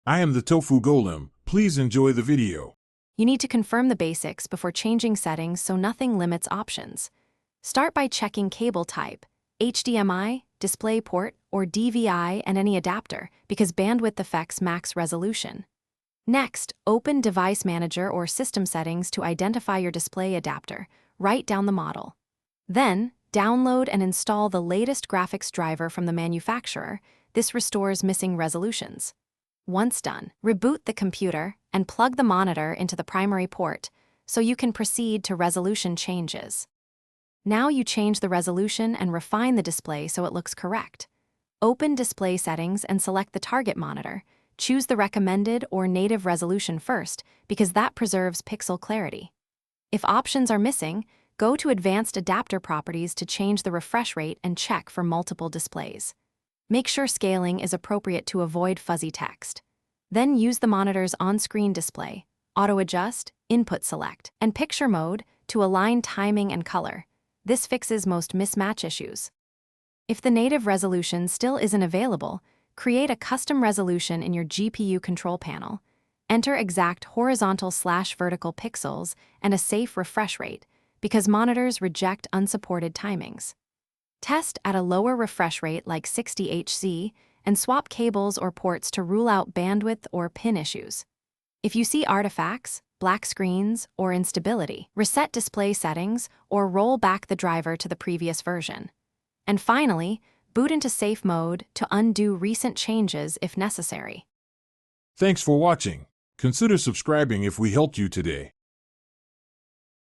I am the Tofu Golem. Please enjoy the video. You need to confirm the basics before changing settings so nothing limits options. Start by checking cable type, HDMI, DisplayPort, or DVI, and any adapter, because bandwidth affects max resolution. Next, open Device Manager or System Settings to identify your display adapter. Write down the model. Then, download and install the latest graphics driver from the manufacturer. This restores missing resolutions. Once done, reboot the computer and plug the monitor into the primary port so you can proceed to resolution changes. Now you change the resolution and refine the display so it looks correct. Open Display Settings and select the target monitor. Choose the recommended or native resolution first because that preserves pixel clarity. If options are missing, go to Advanced Adapter Properties to change the refresh rate and check for multiple displays. Make sure scaling is appropriate to avoid fuzzy text. Then use the monitor's on-screen display, auto-adjust, input select, and picture mode to align timing and color. This fixes most mismatch issues. If the native resolution still isn't available, create a custom resolution in your GPU control panel. Enter exact horizontal/vertical pixels and a safe refresh rate, because monitors reject unsupported timings. Test at a lower refresh rate like 60 Hz and swap cables or ports to rule out bandwidth or pin issues. If you see artifacts, black screens, or instability, reset display settings or roll back the driver to the previous version. And finally, boot into safe mode to undo recent changes if necessary. Thanks for watching. Consider subscribing if we helped you today.